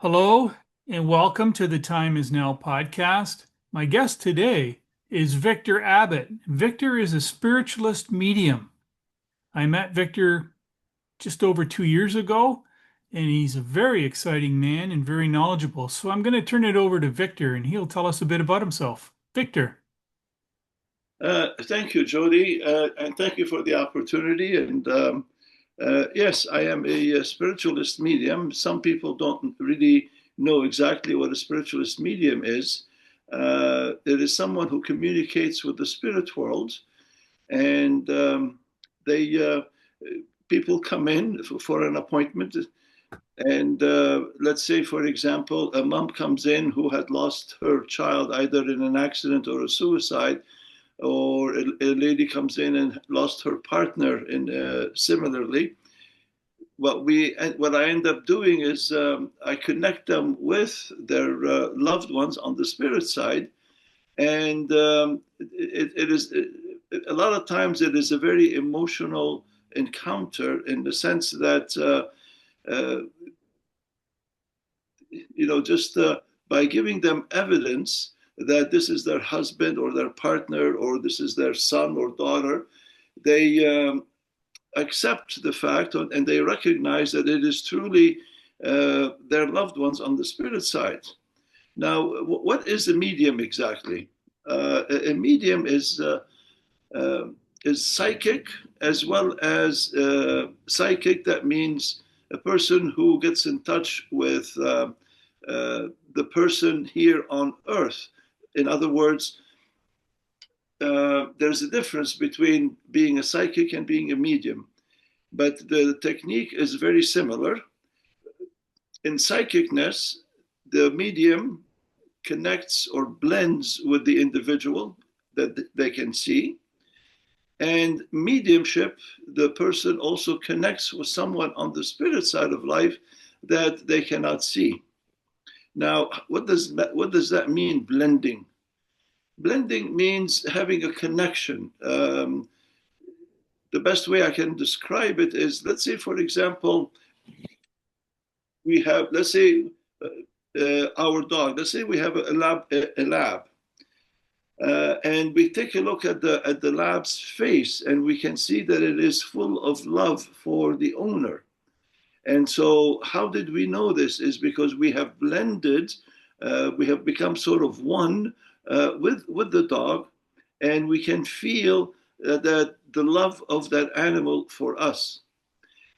Hello and welcome to the Time Is Now podcast. My guest today is Victor Abbott. Victor is a spiritualist medium. I met Victor just over 2 years ago, and he's a very exciting man and very knowledgeable. So I'm going to turn it over to Victor, and he'll tell us a bit about himself. Victor. Thank you, Jody, and thank you for the opportunity. Yes, I am a spiritualist medium. Some people don't really know exactly what a spiritualist medium is. It is someone who communicates with the spirit world, and they people come in for an appointment. And let's say, for example, a mom comes in who had lost her child either in an accident or a suicide, or a lady comes in and lost her partner in similarly. What I end up doing is I connect them with their loved ones on the spirit side, and it is a lot of times it is a very emotional encounter in the sense that uh, just by giving them evidence that this is their husband or their partner or this is their son or daughter, they accept the fact and they recognize that it is truly their loved ones on the spirit side. Now, what is a medium exactly? A medium is psychic, as well as psychic. That means a person who gets in touch with the person here on earth. In other words, there's a difference between being a psychic and being a medium, but the technique is very similar. In psychicness, the medium connects or blends with the individual that they can see. And mediumship, the person also connects with someone on the spirit side of life that they cannot see. Now, what does that mean, blending? Blending means having a connection. The best way I can describe it is, let's say, for example, let's say, our dog. Let's say we have a lab, and we take a look at the lab's face, and we can see that it is full of love for the owner. And so, how did we know this? Is because we have blended, we have become sort of one with the dog, and we can feel that the love of that animal for us.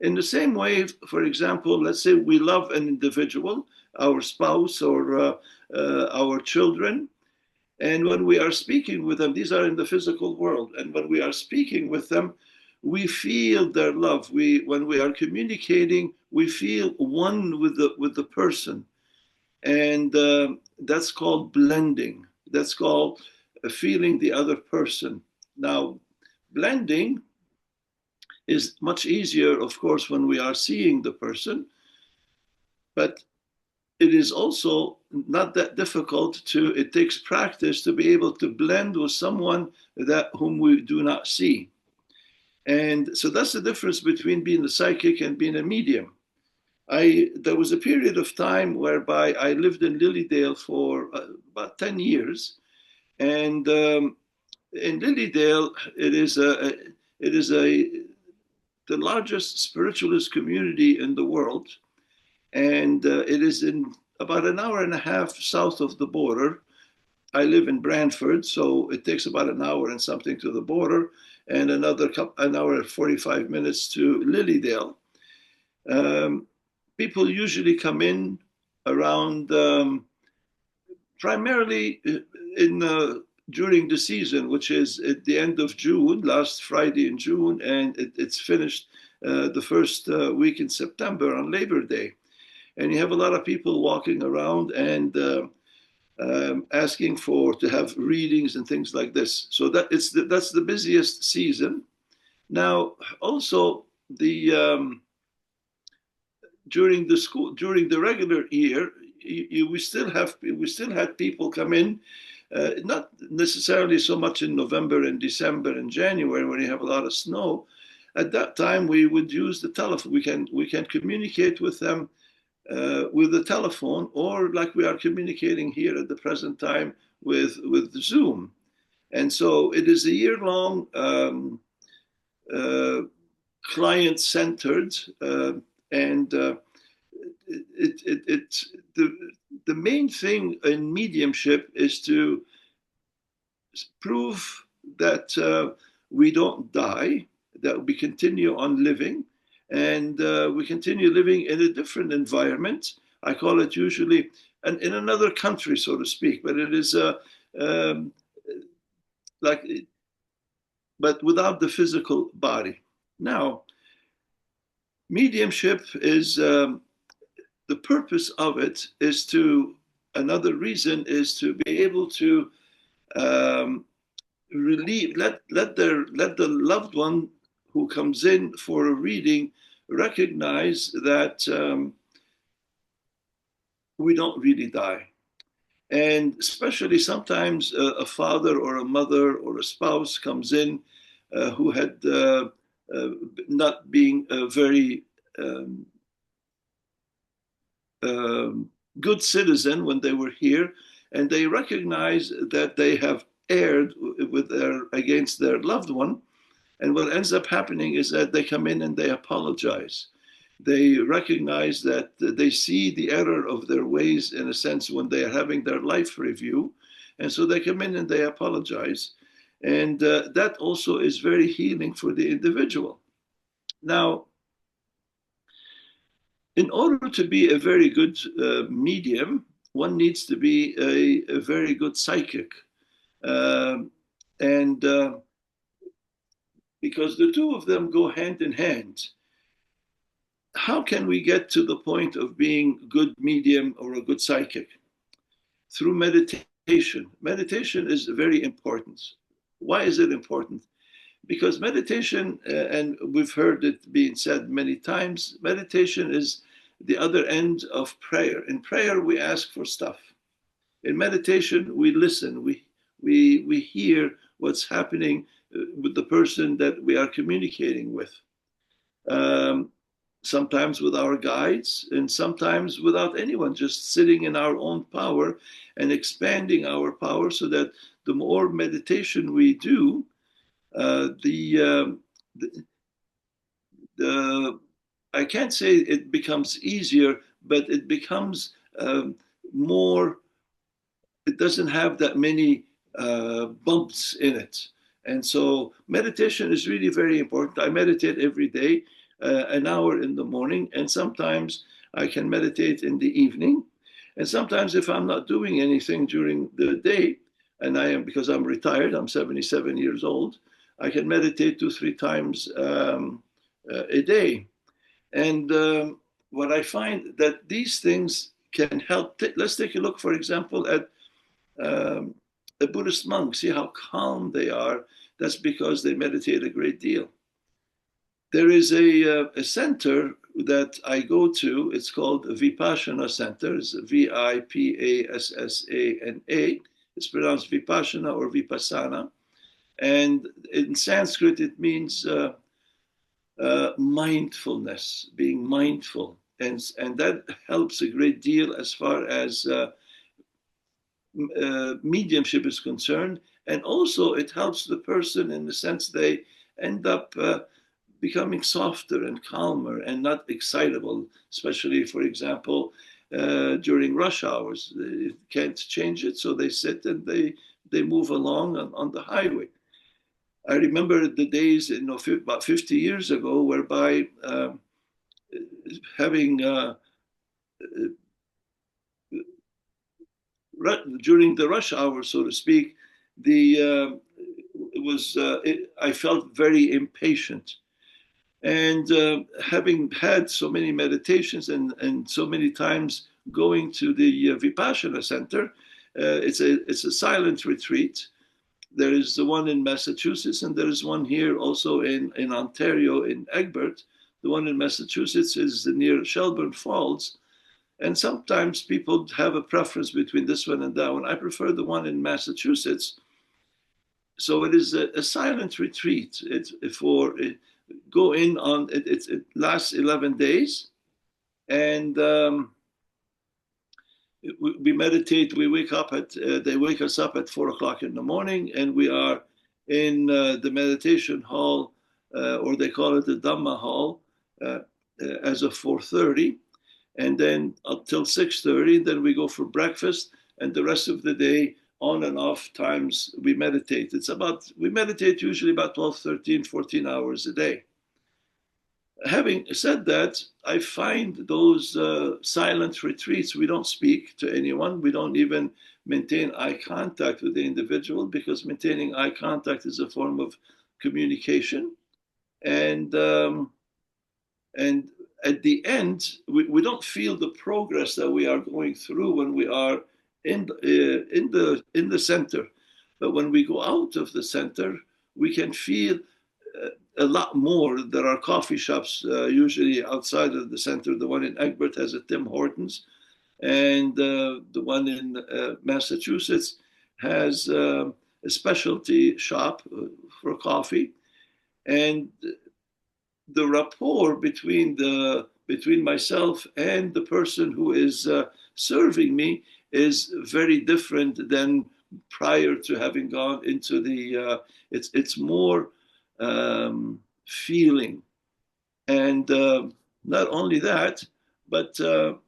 In the same way, for example, let's say we love an individual, our spouse or our children, and when we are speaking with them, these are in the physical world, and when we are speaking with them, we feel their love. When we are communicating, we feel one with the person, and that's called blending. That's called feeling the other person. Now, blending is much easier, of course, when we are seeing the person, but it is also not that difficult it takes practice to be able to blend with someone whom we do not see. And so that's the difference between being a psychic and being a medium. There was a period of time whereby I lived in Lilydale for about 10 years. And in Lilydale, it is the largest spiritualist community in the world. And it is in about an hour and a half south of the border. I live in Brantford, so it takes about an hour and something to the border, and an hour and 45 minutes to Lilydale. People usually come in around primarily during the season, which is at the end of June, last Friday in June, and it's finished the first week in September on Labor Day. And you have a lot of people walking around and asking to have readings and things like this. So that's the busiest season. Now, also during the regular year, we still had people come in, not necessarily so much in November and December and January when you have a lot of snow. At that time, we would use the telephone. We can communicate with them with the telephone, or like we are communicating here at the present time with Zoom. And so it is a year-long client-centered, and the main thing in mediumship is to prove that we don't die, that we continue on living, and we continue living in a different environment. I call it usually in another country, so to speak, but it is um, like, but without the physical body. Now, mediumship is the purpose of it is to, another reason is to be able to um, relieve, let the loved one who comes in for a reading recognize that we don't really die. And especially sometimes a father or a mother or a spouse comes in who had uh, not being a very um, good citizen when they were here, and they recognize that they have erred with their against their loved one. And what ends up happening is that they come in and they apologize. They recognize that they see the error of their ways, in a sense, when they are having their life review. And so they come in and they apologize. And that also is very healing for the individual. Now, in order to be a very good medium, one needs to be a very good psychic. Um and because the two of them go hand in hand, how can we get to the point of being a good medium or a good psychic? Through meditation. Meditation is very important. Why is it important? Because meditation, and we've heard it being said many times, meditation is the other end of prayer. In prayer, we ask for stuff. In meditation, we listen, we hear what's happening with the person that we are communicating with. Um, Sometimes with our guides, and sometimes without anyone, just sitting in our own power and expanding our power, so that the more meditation we do, the I can't say it becomes easier, but it becomes more. It doesn't have that many bumps in it, and so meditation is really very important. I meditate every day, an hour in the morning, and sometimes I can meditate in the evening, and sometimes if I'm not doing anything during the day, and I am, because I'm retired, I'm 77 years old, I can meditate 2, 3 times a day. And what I find that these things can help. Let's take a look, for example, at um, a Buddhist monk. See how calm they are. That's because they meditate a great deal. There is a center that I go to. It's called Vipassana Center. It's Vipassana. It's pronounced Vipassana or Vipassana. And in Sanskrit, it means mindfulness, being mindful. And that helps a great deal as far as mediumship is concerned. And also, it helps the person in the sense they end up becoming softer and calmer and not excitable, especially, for example, during rush hours. They can't change it, so they sit and they move along on the highway. I remember the days, about 50 years ago, whereby having during the rush hour, so to speak, I felt very impatient, and having had so many meditations and so many times going to the Vipassana Center, it's a silent retreat. There is the one in Massachusetts, and there is one here also in Ontario, in Egbert. The one in Massachusetts is near Shelburne Falls. And sometimes people have a preference between this one and that one. I prefer the one in Massachusetts. So it is a silent retreat. Go in on it. It lasts 11 days, And we meditate. We wake up at they wake us up at 4 o'clock in the morning, and we are in the meditation hall, or they call it the Dhamma hall, uh, as of 4:30, and then up till 6:30. Then we go for breakfast, and the rest of the day, on and off times, we meditate. We meditate usually about 12, 13, 14 hours a day. Having said that, I find those silent retreats, we don't speak to anyone. We don't even maintain eye contact with the individual, because maintaining eye contact is a form of communication. And and at the end, we don't feel the progress that we are going through when we are in the center. But when we go out of the center, we can feel a lot more. There are coffee shops usually outside of the center. The one in Egbert has a Tim Hortons, and the one in Massachusetts has a specialty shop for coffee. And the rapport between myself and the person who is serving me is very different than prior to having gone into the. It's more feeling, and not only that, but the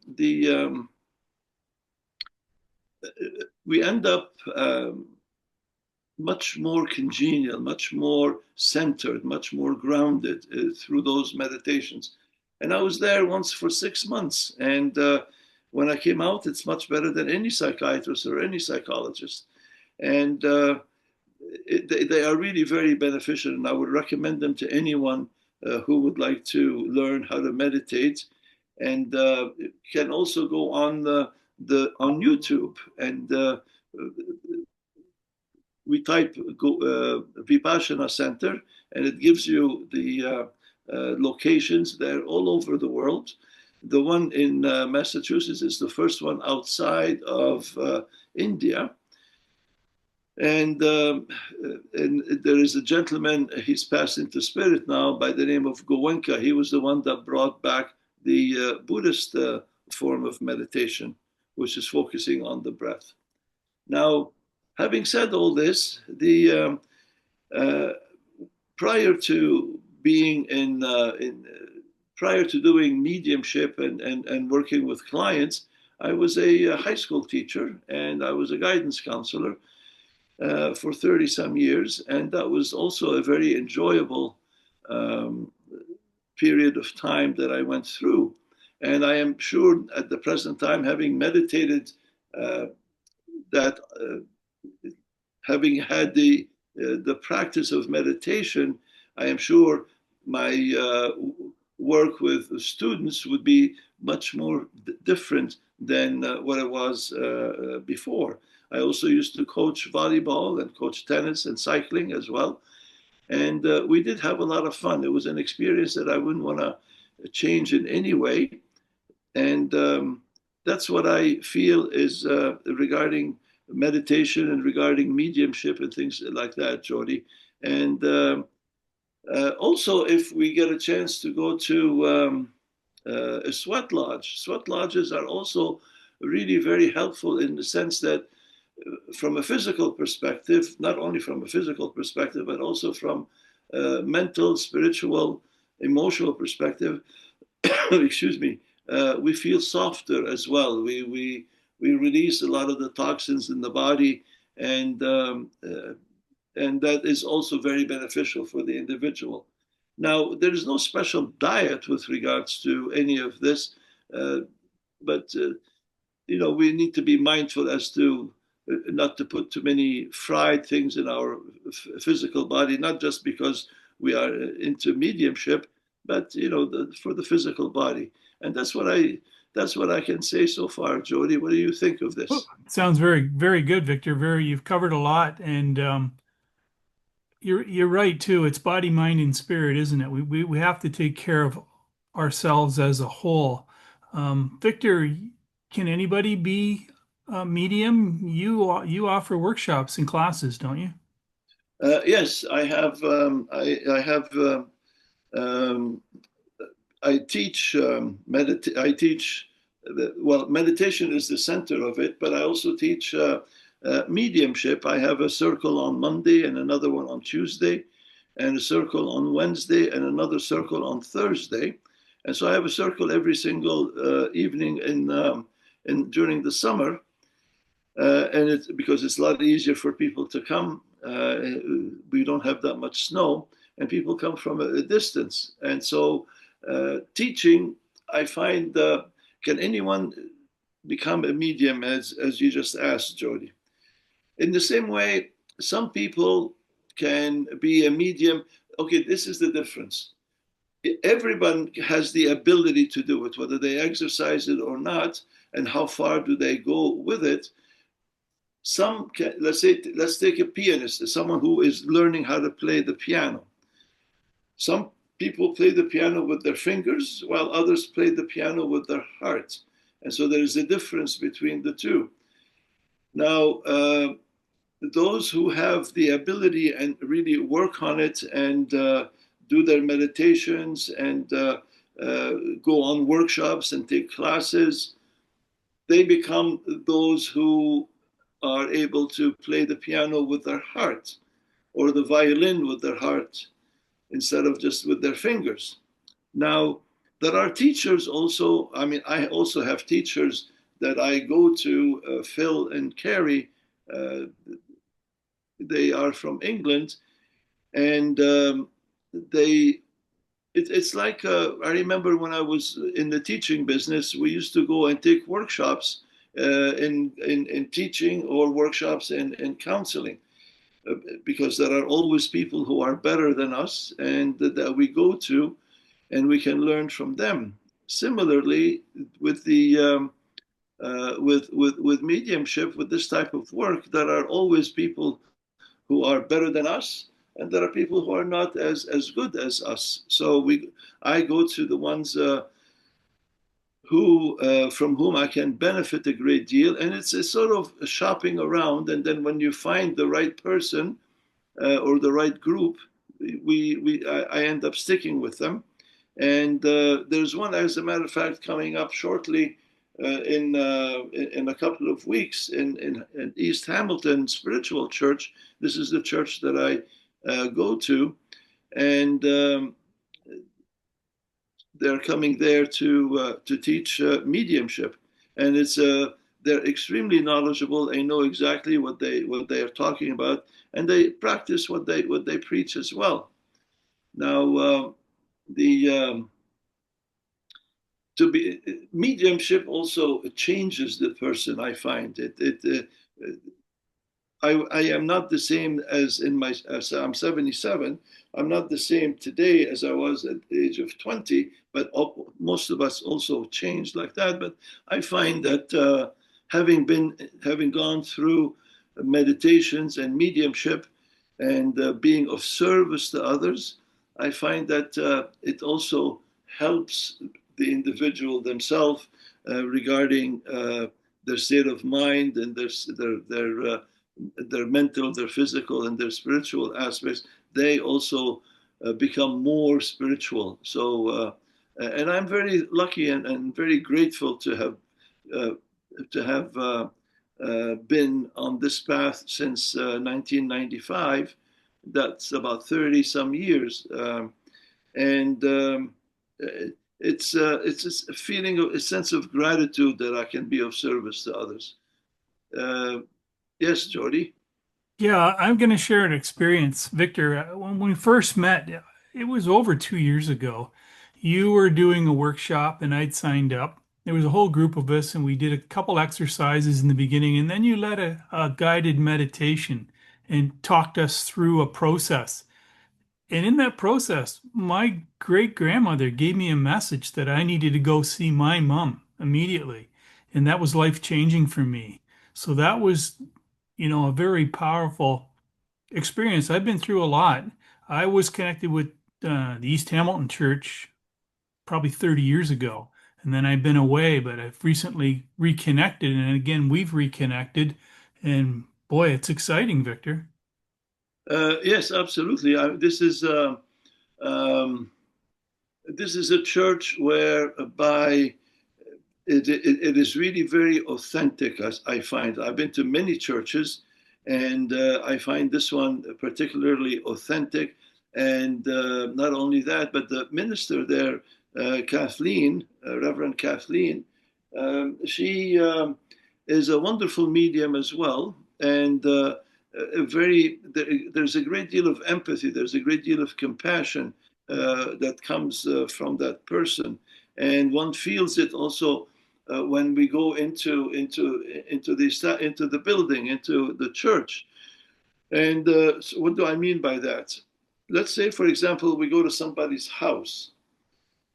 we end up much more congenial, much more centered, much more grounded through those meditations. And I was there once for 6 months, and when I came out, it's much better than any psychiatrist or any psychologist. And they are really very beneficial, and I would recommend them to anyone who would like to learn how to meditate. And can also go on on YouTube, and we type Vipassana Center, and it gives you the locations there all over the world. The one in Massachusetts is the first one outside of India. And there is a gentleman, he's passed into spirit now, by the name of Goenka. He was the one that brought back the Buddhist form of meditation, which is focusing on the breath. Now, having said all this, prior to being prior to doing mediumship and working with clients, I was a high school teacher, and I was a guidance counselor for 30 some years. And that was also a very enjoyable period of time that I went through. And I am sure at the present time, having meditated, that having had the practice of meditation, I am sure my work with students would be much more different than what it was before. I also used to coach volleyball and coach tennis and cycling as well. And we did have a lot of fun. It was an experience that I wouldn't want to change in any way. And that's what I feel is regarding meditation and regarding mediumship and things like that, Jody. And also, if we get a chance to go to a sweat lodge, sweat lodges are also really very helpful in the sense that from a physical perspective, not only from a physical perspective, but also from a mental, spiritual, emotional perspective, excuse me, we feel softer as well. We release a lot of the toxins in the body, and that is also very beneficial for the individual. Now, there is no special diet with regards to any of this, but we need to be mindful as to not to put too many fried things in our physical body, not just because we are into mediumship, but for the physical body. And that's what I can say so far, Jody. What do you think of this? Well, sounds very, very good, Victor. You've covered a lot, and you're right too. It's body, mind, and spirit, isn't it? We have to take care of ourselves as a whole. Victor, can anybody be a medium? You offer workshops and classes, don't you? Yes, I have. I have. Um, I teach I teach well, meditation is the center of it, but I also teach mediumship. I have a circle on Monday and another one on Tuesday, and a circle on Wednesday and another circle on Thursday. And so I have a circle every single evening in during the summer, and it's because it's a lot easier for people to come. We don't have that much snow, and people come from a distance. And so, teaching, I find, can anyone become a medium, as you just asked, Jody? In the same way, some people can be a medium. Okay, this is the difference. Everyone has the ability to do it, whether they exercise it or not, and how far do they go with it. Some can, let's take a pianist, someone who is learning how to play the piano. Some people play the piano with their fingers, while others play the piano with their heart. And so there is a difference between the two. Now, those who have the ability and really work on it and do their meditations and go on workshops and take classes, they become those who are able to play the piano with their heart or the violin with their heart instead of just with their fingers. Now, there are teachers also. I mean, I also have teachers that I go to, Phil and Carrie. They are from England, and it's like I remember when I was in the teaching business, we used to go and take workshops in teaching or workshops in counseling, because there are always people who are better than us and that we go to and we can learn from them. Similarly, with the with mediumship, with this type of work, there are always people who are better than us, and there are people who are not as good as us. So I go to the ones who from whom I can benefit a great deal, and it's a sort of shopping around. And then when you find the right person or the right group, I end up sticking with them. And there's one, as a matter of fact, coming up shortly in a couple of weeks in East Hamilton Spiritual Church. This is the church that I go to, and they're coming there to teach mediumship, and it's they're extremely knowledgeable. They know exactly what they are talking about, and they practice what they preach as well. Now, the to be mediumship also changes the person. I find it. I am not the same as in my. I'm 77. I'm not the same today as I was at the age of 20. But most of us also changed like that. But I find that having gone through meditations and mediumship and being of service to others, I find that it also helps the individual themselves regarding their state of mind and their mental, their physical, and their spiritual aspects. They also become more spiritual. So, and I'm very lucky and very grateful uh, to have been on this path since 1995. That's about 30 some years, and it's a feeling of a sense of gratitude that I can be of service to others. Uh, yes, Jody. Yeah, I'm going to share an experience. Victor, when we first met, it was over 2 years ago. You were doing a workshop and I'd signed up. There was a whole group of us and we did a couple exercises in the beginning, and then you led a guided meditation and talked us through a process. And in that process, my great grandmother gave me a message that I needed to go see my mom immediately. And that was life changing for me. So that was, a very powerful experience. I've been through a lot. I was connected with the East Hamilton Church probably 30 years ago. And then I've been away, but I've recently reconnected. And again, we've reconnected. And boy, it's exciting, Victor. Yes, absolutely. This is um, This is a church whereby it is really very authentic, as I find. I've been to many churches, and I find this one particularly authentic. And not only that, but the minister there, Kathleen, Reverend Kathleen, she is a wonderful medium as well. And there's a great deal of empathy, there's a great deal of compassion that comes from that person. And one feels it also when we go into the building, into the church. And so what do I mean by that? Let's say, for example, we go to somebody's house.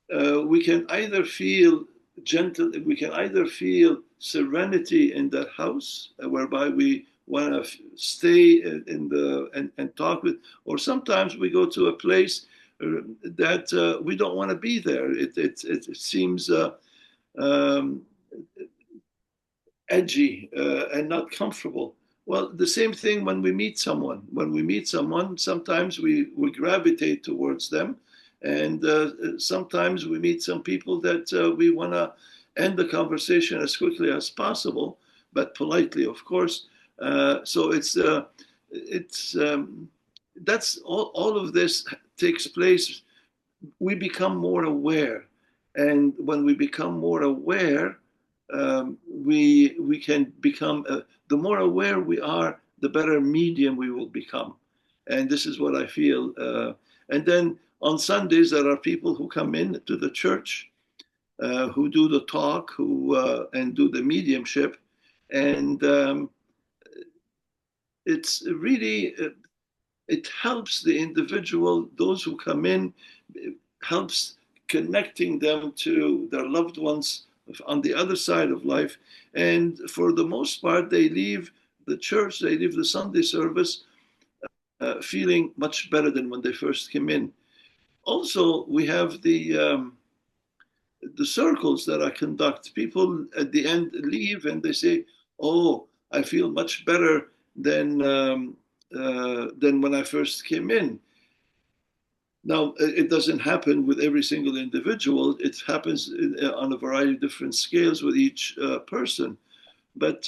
We can either feel gentle, we can either feel serenity in that house, whereby we want to stay and talk with, or sometimes we go to a place that we don't want to be there. It seems um, edgy and not comfortable. Well, the same thing when we meet someone. When we meet someone, sometimes we gravitate towards them. And sometimes we meet some people that we want to end the conversation as quickly as possible, but politely, of course. So it's that's all of this takes place. We become more aware. And when we become more aware, we can become the more aware we are, the better medium we will become. And this is what I feel. And then on Sundays, there are people who come in to the church, who do the talk, who and do the mediumship, and it's really it helps the individual. Those who come in, it helps connecting them to their loved ones on the other side of life. And for the most part, they leave the church, they leave the Sunday service feeling much better than when they first came in. Also, we have the circles that I conduct. People at the end leave and they say, "Oh, I feel much better than when I first came in." Now, it doesn't happen with every single individual. It happens on a variety of different scales with each person. But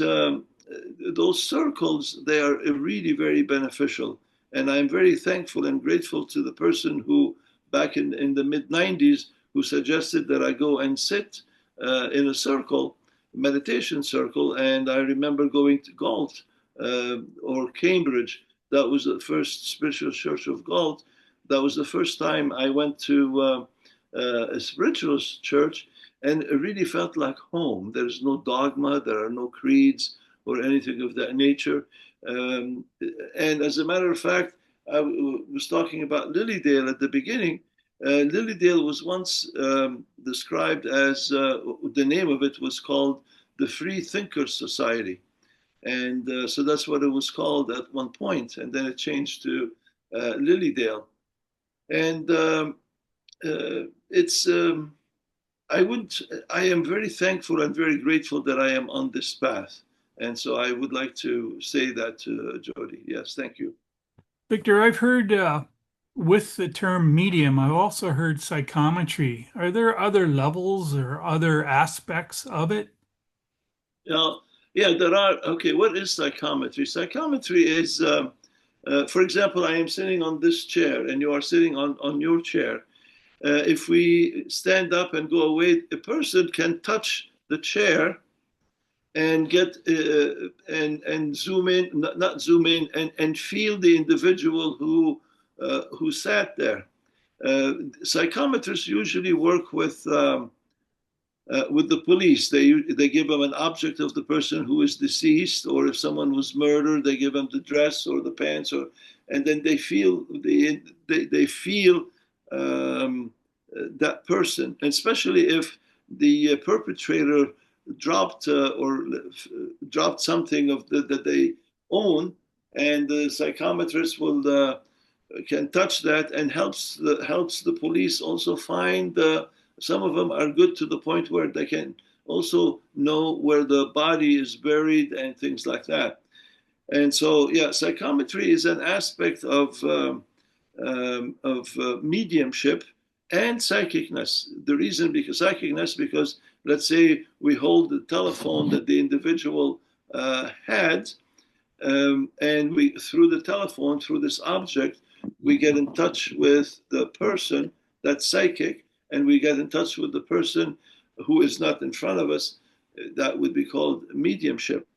those circles, they are really very beneficial. And I'm very thankful and grateful to the person who, back in the mid 90s, who suggested that I go and sit in a circle, meditation circle. And I remember going to Galt or Cambridge. That was the first spiritual church of Galt. That was the first time I went to a spiritualist church, and it really felt like home. There's no dogma, there are no creeds or anything of that nature. And as a matter of fact, I was talking about Lilydale at the beginning. Lilydale was once described as, the name of it was called the Free Thinkers Society. And so that's what it was called at one point, and then it changed to Lilydale. And it's I am very thankful and very grateful that I am on this path. And so I would like to say that to Jody. Yes, thank you. Victor, I've heard with the term medium, I've also heard psychometry. Are there other levels or other aspects of it? Now, yeah, there are. Okay, what is psychometry? Psychometry is, for example, I am sitting on this chair and you are sitting on your chair. If we stand up and go away, a person can touch the chair and get and zoom in, not zoom in, and feel the individual who sat there. Psychometrists usually work with the police. They give them an object of the person who is deceased, or if someone was murdered, they give them the dress or the pants, or and then they feel that person, and especially if the perpetrator dropped or dropped something that they own, and the psychometrist will can touch that and helps the police also find. Some of them are good to the point where they can also know where the body is buried and things like that. And so, yeah, psychometry is an aspect of mediumship, and psychicness. The reason because psychicness, because let's say we hold the telephone that the individual had, and we through the telephone, through this object, we get in touch with the person that's psychic, and we get in touch with the person who is not in front of us. That would be called mediumship.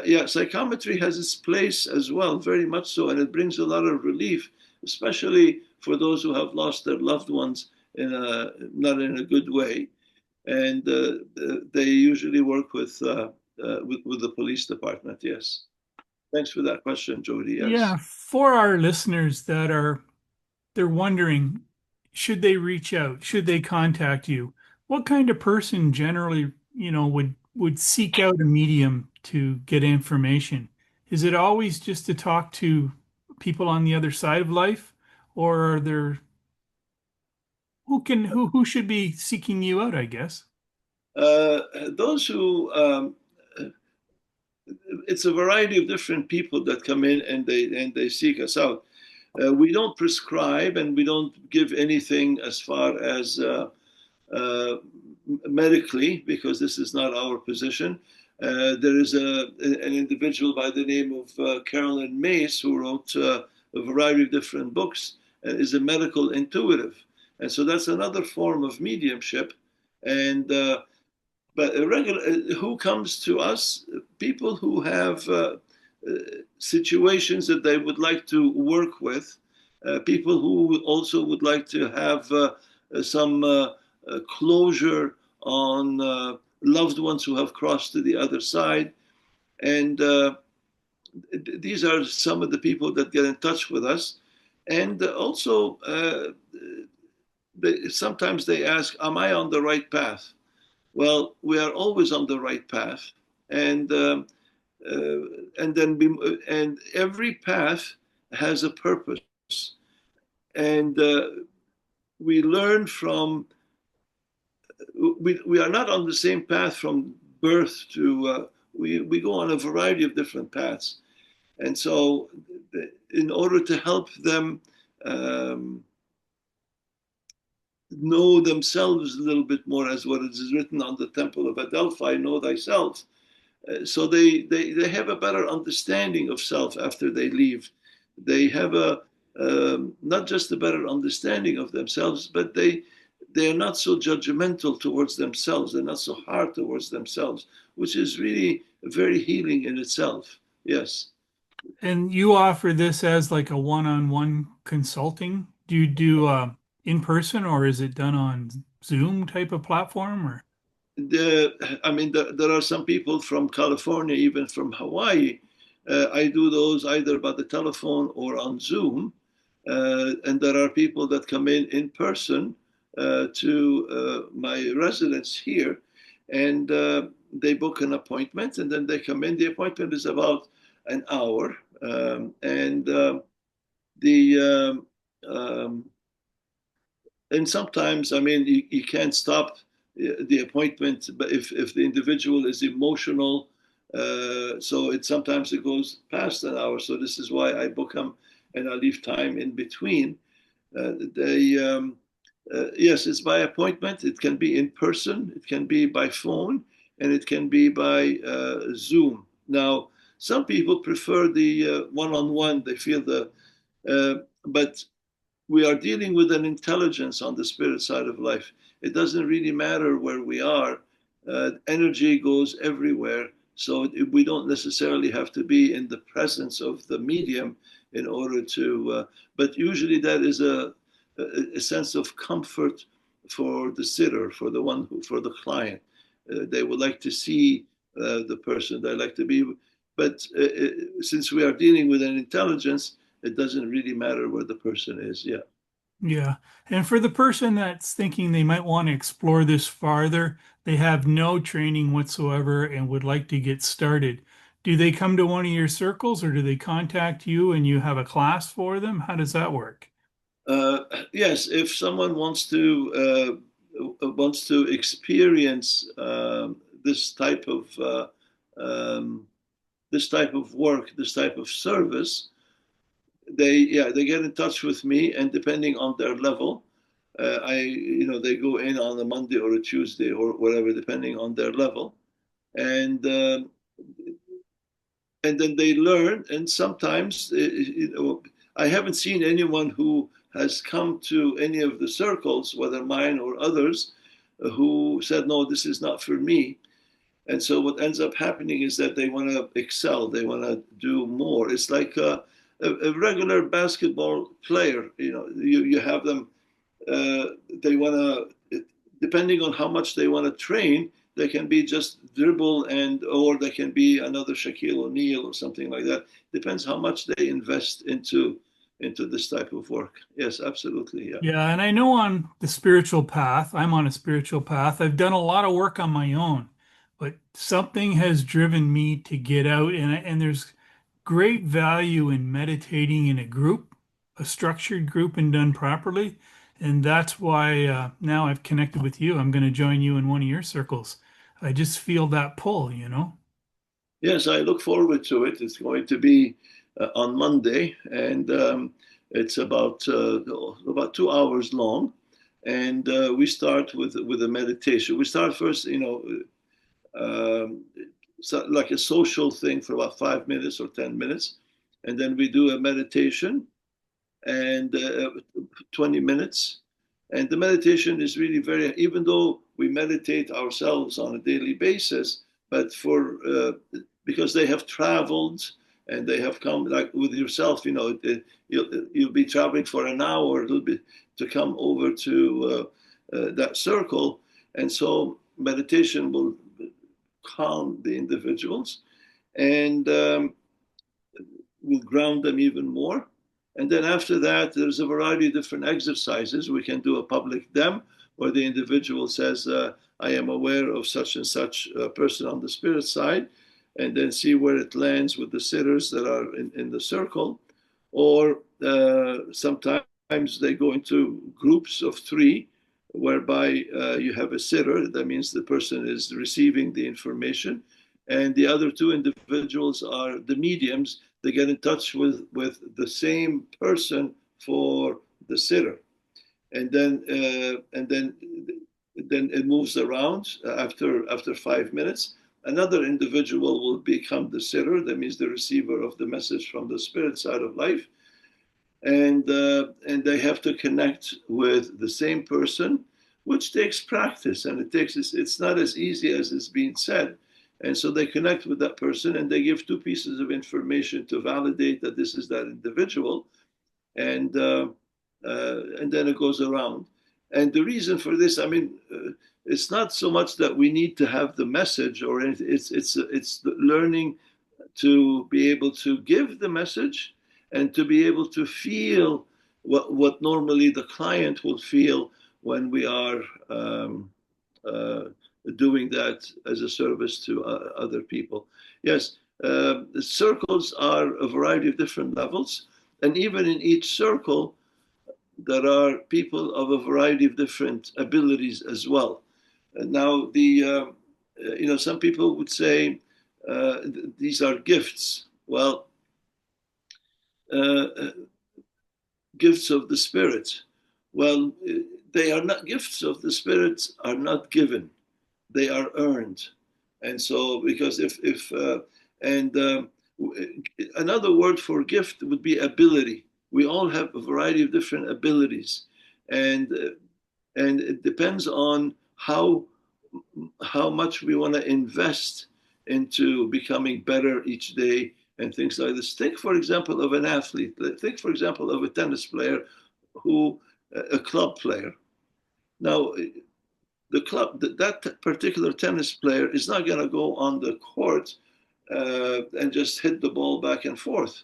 Yeah, psychometry has its place as well, very much so, and it brings a lot of relief, especially for those who have lost their loved ones in a not in a good way, and they usually work with the police department. Yes, thanks for that question, Jody. Yeah, Yes. for our listeners that are they're wondering, should they reach out? Should they contact you? What kind of person generally, would seek out a medium to get information? Is it always just to talk to people on the other side of life, or are there who should be seeking you out, I guess? Those who it's a variety of different people that come in and they seek us out. We don't prescribe and we don't give anything as far as uh, medically, because this is not our position. There is an individual by the name of Carolyn Mace who wrote a variety of different books and is a medical intuitive. And so that's another form of mediumship. And but who comes to us? People who have situations that they would like to work with, people who also would like to have some closure on loved ones who have crossed to the other side. And these are some of the people that get in touch with us. And also, sometimes they ask, am I on the right path? Well, we are always on the right path. And and every path has a purpose. And we learn from we are not on the same path from birth to we go on a variety of different paths, and so in order to help them know themselves a little bit more, as what is written on the temple of Adelphi, know thyself. So they have a better understanding of self after they leave. They have a not just a better understanding of themselves, but they are not so judgmental towards themselves. They're not so hard towards themselves, which is really very healing in itself. Yes. And you offer this as like a one-on-one consulting? Do you do in person, or is it done on Zoom type of platform, or? I mean, there are some people from California, even from Hawaii. I do those either by the telephone or on Zoom. And there are people that come in person to my residence here, and they book an appointment, and then they come in. The appointment is about an hour, and the and sometimes, I mean, you can't stop the appointment, but if the individual is emotional, so sometimes it goes past an hour. So this is why I book them and I leave time in between. They yes, it's by appointment. It can be in person, it can be by phone, and it can be by Zoom. Now, some people prefer the one-on-one. They feel but we are dealing with an intelligence on the spirit side of life. It doesn't really matter where we are. Energy goes everywhere. So we don't necessarily have to be in the presence of the medium in order to, but usually that is a sense of comfort for the sitter, for the one who, for the client. They would like to see the person. They like to be, but since we are dealing with an intelligence, it doesn't really matter where the person is. Yeah. Yeah. And for the person that's thinking they might want to explore this farther, they have no training whatsoever and would like to get started. Do they come to one of your circles, or do they contact you and you have a class for them? How does that work? Yes, if someone wants to experience um, this type of work, this type of service, they get in touch with me, and depending on their level, they go in on a Monday or a Tuesday or whatever, depending on their level, and and then they learn. And sometimes, I haven't seen anyone who has come to any of the circles, whether mine or others, who said, "No, this is not for me." And so what ends up happening is that they want to excel, they want to do more. It's like a regular basketball player. You have them. They want to, depending on how much they want to train, they can be just dribble or they can be another Shaquille O'Neal or something like that. Depends how much they invest into this type of work. Yes, absolutely. Yeah. Yeah, and I know on the spiritual path, I'm on a spiritual path. I've done a lot of work on my own, but something has driven me to get out, and there's great value in meditating in a group, a structured group and done properly. And that's why now I've connected with you. I'm going to join you in one of your circles. I just feel that pull. Yes, I look forward to it. It's going to be on Monday, and it's about 2 hours long. And we start with a meditation. We start first, so like a social thing for about 5 minutes or 10 minutes, and then we do a meditation and 20 minutes. And the meditation is really even though we meditate ourselves on a daily basis, but because they have traveled and they have come, like with yourself, you'll be traveling for an hour a little bit to come over to that circle. And so meditation will calm the individuals and will ground them even more. And then after that, there's a variety of different exercises. We can do a public dem where the individual says, I am aware of such and such person on the spirit side, and then see where it lands with the sitters that are in the circle. Or sometimes they go into groups of three, whereby you have a sitter. That means the person is receiving the information. And the other two individuals are the mediums. They get in touch with the same person for the sitter, and then it moves around. After 5 minutes, another individual will become the sitter. That means the receiver of the message from the spirit side of life, and they have to connect with the same person, which takes practice, and it's not as easy as it's being said. And so they connect with that person and they give two pieces of information to validate that this is that individual. And then it goes around. And the reason for this, I mean, it's not so much that we need to have the message or anything. It's learning to be able to give the message and to be able to feel what normally the client will feel when we are doing that as a service to other people. Yes, the circles are a variety of different levels, and even in each circle, there are people of a variety of different abilities as well. And now, some people would say these are gifts. Well, gifts of the Spirit. Well, they are not gifts of the Spirit, are not given, they are earned. And so, because another word for gift would be ability. We all have a variety of different abilities, and it depends on how much we want to invest into becoming better each day and things like this. Think, for example, of an athlete. Think, for example, of a tennis player a club player. Now, that particular tennis player is not going to go on the court and just hit the ball back and forth.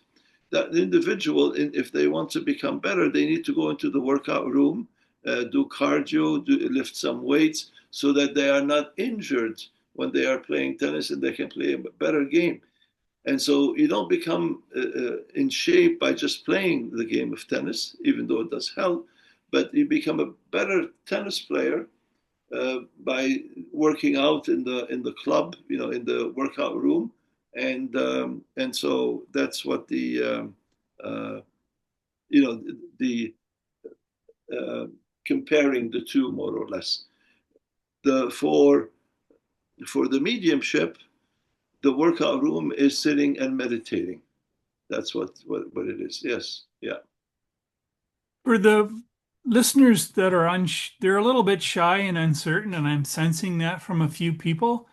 That individual, if they want to become better, they need to go into the workout room, do cardio, lift some weights, so that they are not injured when they are playing tennis and they can play a better game. And so you don't become in shape by just playing the game of tennis, even though it does help, but you become a better tennis player by working out in the club, in the workout room, and so that's what the uh, comparing the two more or less. The for the mediumship, the workout room is sitting and meditating. That's what it is. Yes, yeah. For the listeners that are they're a little bit shy and uncertain, and I'm sensing that from a few people.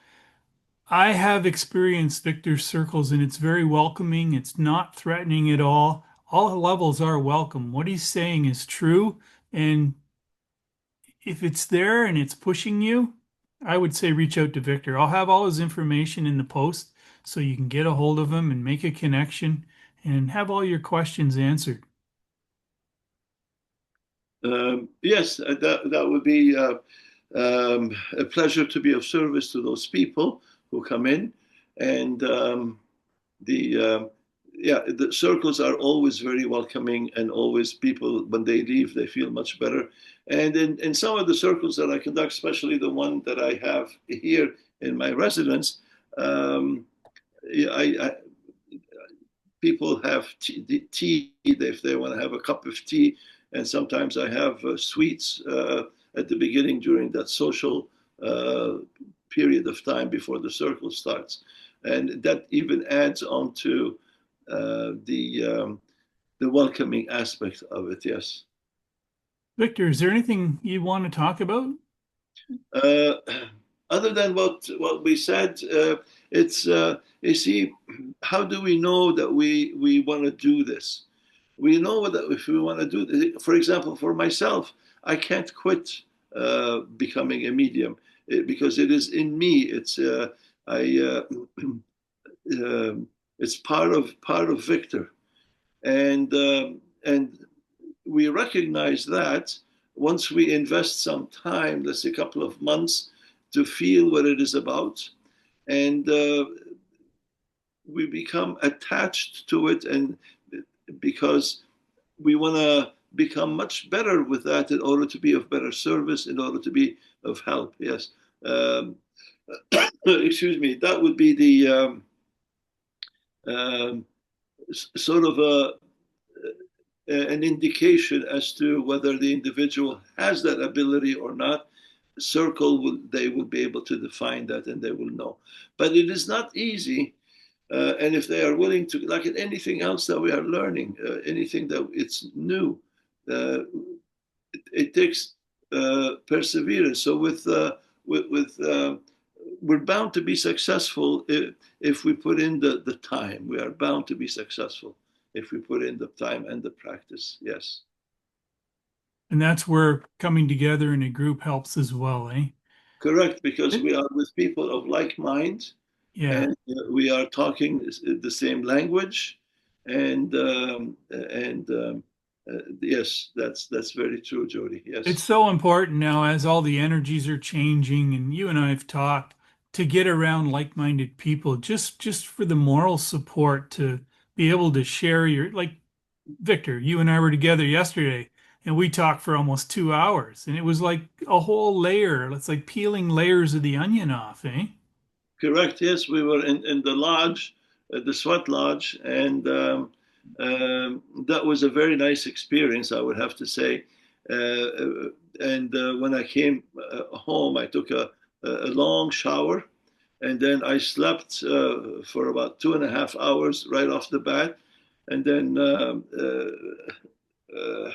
I have experienced Victor's circles and it's very welcoming. It's not threatening at all. All levels are welcome. What he's saying is true. And if it's there and it's pushing you, I would say reach out to Victor. I'll have all his information in the post so you can get a hold of him and make a connection and have all your questions answered. Yes, that would be a pleasure to be of service to those people who come in, and the yeah, the circles are always very welcoming, and always people when they leave they feel much better. And in some of the circles that I conduct, especially the one that I have here in my residence, yeah, people have tea if they want to have a cup of tea, and sometimes I have sweets at the beginning during that social period of time before the circle starts, and that even adds on to the welcoming aspect of it. Yes. Victor, is there anything you want to talk about? Uh, Other than what we said, it's you see, how do we know that we want to do this? We know that if we want to do this, for example, for myself, I can't quit becoming a medium because it is in me. I it's part of Victor, and we recognize that once we invest some time, let's say a couple of months, to feel what it is about, and we become attached to it, and because we want to become much better with that in order to be of better service, in order to be of help. Yes. Um, excuse me. That would be the um, sort of an indication as to whether the individual has that ability or not. Circle will they will be able to define that, and they will know. But it is not easy. And if they are willing to, like in anything else that we are learning, anything that it's new, uh, it takes perseverance. So with we're bound to be successful if we put in the time. We are bound to be successful if we put in the time and the practice. Yes. And that's where coming together in a group helps as well, eh? Correct, because we are with people of like mind, Yeah. and we are talking the same language, and yes, that's very true, Jody. It's Yes, so important now as all the energies are changing, and you and I have talked to get around like-minded people, just for the moral support to be able to share your like Victor, you and I were together yesterday and we talked for almost 2 hours and it was like a whole layer. It's like peeling layers of the onion off, eh? correct. Yes, we were in the lodge, the sweat lodge, and that was a very nice experience, I would have to say. And when I came home, I took a long shower, and then I slept for about 2.5 hours right off the bat, and then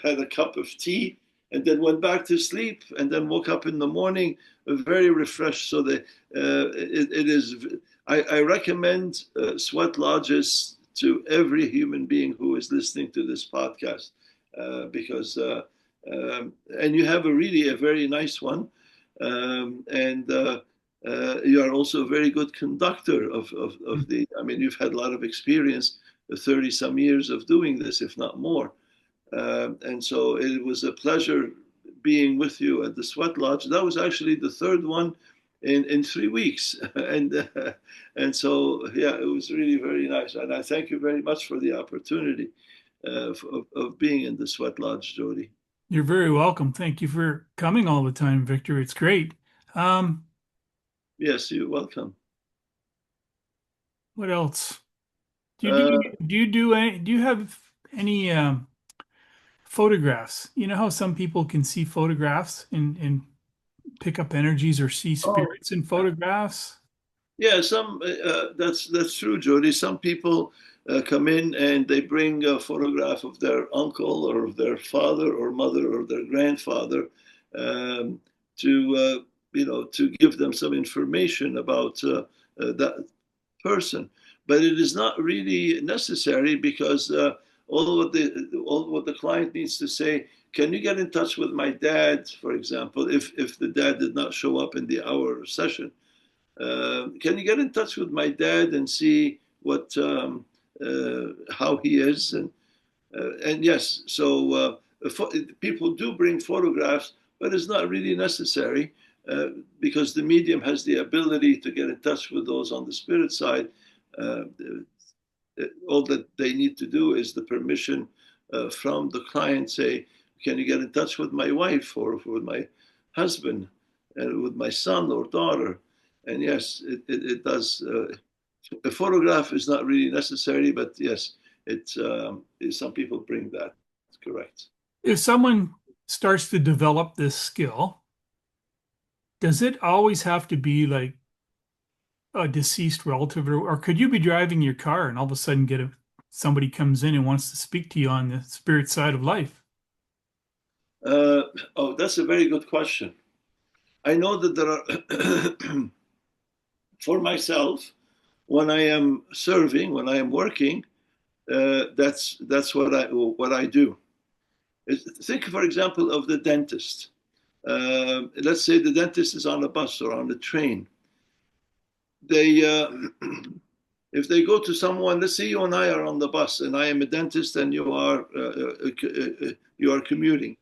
had a cup of tea, and then went back to sleep, and then woke up in the morning very refreshed. So it is. I recommend sweat lodges to every human being who is listening to this podcast because and you have a very nice one, and you are also a very good conductor of the. I mean, you've had a lot of experience, 30 some years of doing this, if not more. And so it was a pleasure being with you at the Sweat Lodge. That was actually the third one in 3 weeks, and so yeah, it was really very nice. And I thank you very much for the opportunity of being in the Sweat Lodge, Jody. You're very welcome. Thank you for coming all the time, Victor. It's great. Um, Yes, you're welcome. what else? Do you do Uh, do you do any do you have any photographs. You know how some people can see photographs and pick up energies or see Oh, spirits in photographs? yeah, that's true, Jody. Some people come in and they bring a photograph of their uncle or of their father or mother or their grandfather um, to to give them some information about that person. But it is not really necessary because all what the client needs to say. Can you get in touch with my dad, for example, if the dad did not show up in the hour session? Can you get in touch with my dad and see what how he is? And yes, so people do bring photographs, but it's not really necessary because the medium has the ability to get in touch with those on the spirit side. Uh, all that they need to do is the permission from the client. Say, can you get in touch with my wife or with my husband and with my son or daughter? And yes, it does. A photograph is not really necessary, but yes, some people bring that. That's correct. If someone starts to develop this skill, does it always have to be like a deceased relative, or could you be driving your car and all of a sudden somebody comes in and wants to speak to you on the spirit side of life? Uh, oh, that's a very good question. I know that there are, for myself, when I am serving, when I am working, that's what I do. Think, for example, of the dentist. Let's say the dentist is on a bus or on a train. They, if they go to someone, let's say you and I are on the bus, and I am a dentist, and you are commuting.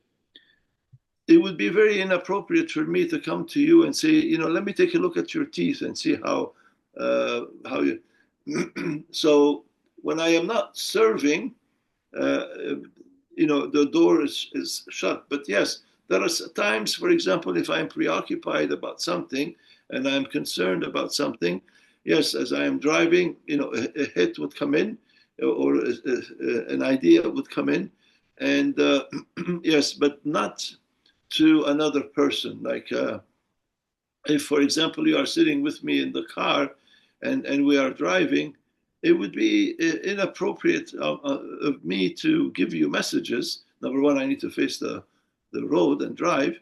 It would be very inappropriate for me to come to you and say, let me take a look at your teeth and see how you. So when I am not serving, uh, the door is shut. But yes, there are times, for example, if I'm preoccupied about something and I'm concerned about something, yes, as I am driving, a hit would come in or an idea would come in. And yes, but not to another person. Like if, for example, you are sitting with me in the car and we are driving, it would be inappropriate of me to give you messages. Number one, I need to face the road and drive.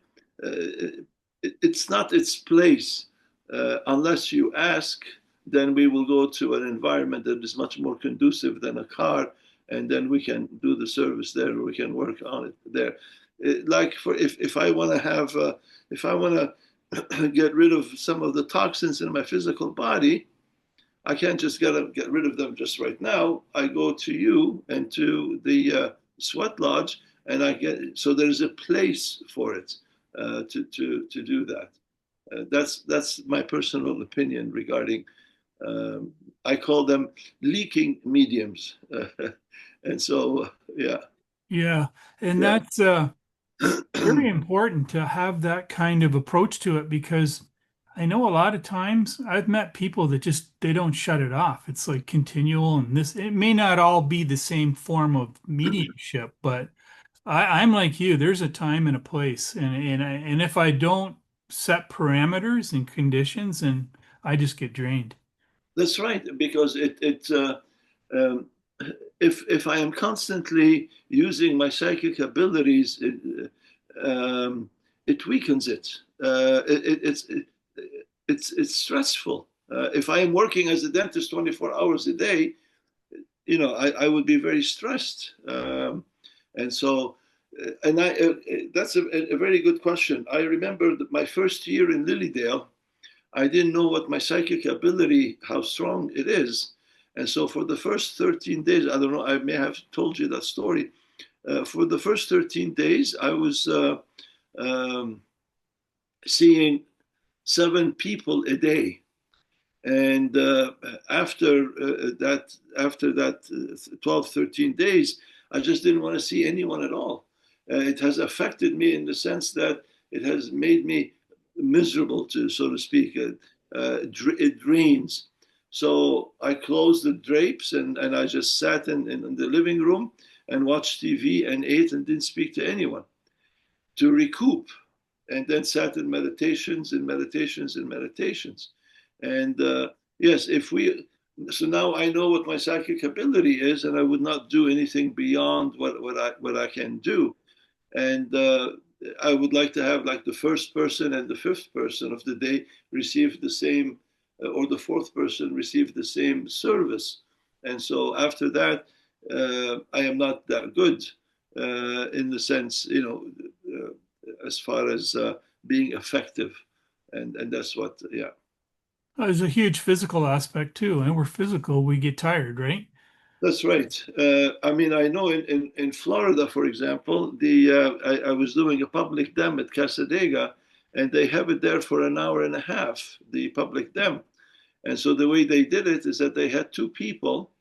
It's not its place. Unless you ask, then we will go to an environment that is much more conducive than a car, and then we can do the service there, or we can work on it there. Like for if I want to have, if I want to get rid of some of the toxins in my physical body, I can't just get rid of them just right now. I go to you and to the sweat lodge, and I get so there's a place for it to do that. That's my personal opinion regarding. I call them leaking mediums, and so yeah, Yeah, and yeah. that's very important to have that kind of approach to it because I know a lot of times I've met people that just they don't shut it off. It's like continual, and this it may not all be the same form of mediumship, but I'm like you. There's a time and a place, and if I don't set parameters and conditions, and I just get drained. That's right, because um, if I am constantly using my psychic abilities, it weakens it. It's stressful. If I am working as a dentist 24 hours a day, I would be very stressed. And so, and that's a very good question. I remember that my first year in Lilydale, I didn't know what my psychic ability, how strong it is. And so for the first 13 days, I don't know, I may have told you that story. For the first 13 days, I was um, seeing 7 people a day. And after that 12, 13 days, I just didn't want to see anyone at all. It has affected me in the sense that it has made me miserable, to so to speak. It drains. So I closed the drapes and I just sat in the living room and watched TV and ate and didn't speak to anyone to recoup, and then sat in meditations and meditations and meditations. And yes, if we, so now I know what my psychic ability is, and I would not do anything beyond what I can do. And I would like to have like the first person and the fifth person of the day receive the same, or the fourth person receive the same service. And so after that, I am not that good in the sense, as far as being effective. And that's what, yeah. There's a huge physical aspect too, and we're physical, we get tired, right? That's right. I mean, I know in Florida, for example, I was doing a public dem at Casadega, and they have it there for an hour and a half, the public dem. And so the way they did it is that they had two people,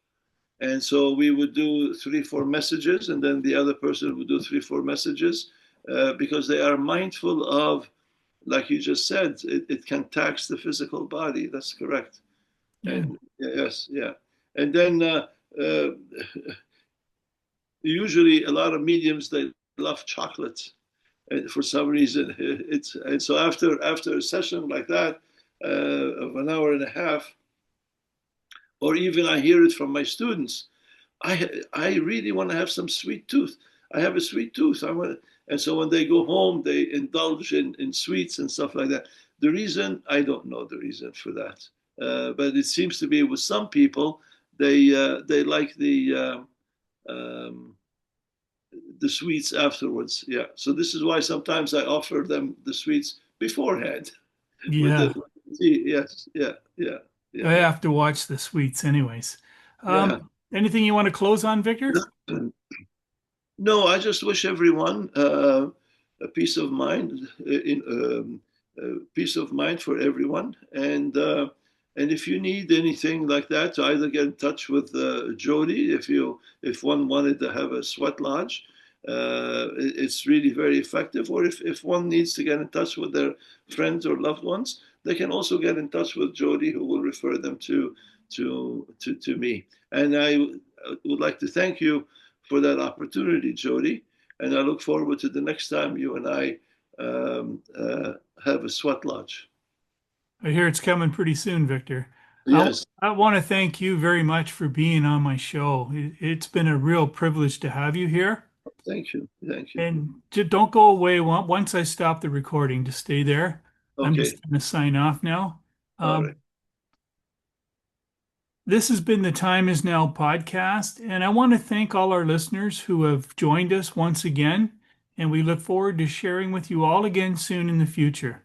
and so we would do 3, 4 messages, and then the other person would do 3, 4 messages, because they are mindful of, like you just said, it can tax the physical body. That's correct. Yeah. And yes, yeah. And then uh, usually a lot of mediums, they love chocolate, and for some reason it's, and so after a session like that, of an hour and a half, or even I hear it from my students, I really want to have some sweet tooth. I have a sweet tooth. I want, and so when they go home, they indulge in sweets and stuff like that. The reason, I don't know the reason for that, but it seems to be with some people, they like the sweets afterwards. Yeah. So this is why sometimes I offer them the sweets beforehand with Yeah. the tea. Yes. Yeah. Yeah. I Yeah. have to watch the sweets anyways. Yeah. Anything you want to close on, Victor? No, I just wish everyone a peace of mind, peace of mind for everyone. And if you need anything like that, to either get in touch with Jody, if one wanted to have a sweat lodge, it's really very effective. Or if one needs to get in touch with their friends or loved ones, they can also get in touch with Jody, who will refer them to me. And I would like to thank you for that opportunity, Jody. And I look forward to the next time you and I have a sweat lodge. I hear it's coming pretty soon, Victor. I, Yes, I want to thank you very much for being on my show. It's been a real privilege to have you here. thank you. Thank you. And don't go away once I stop the recording. Just stay there. I'm Okay, just going to sign off now. all right. Um, This has been the Time Is Now podcast, and I want to thank all our listeners who have joined us once again, and we look forward to sharing with you all again soon in the future.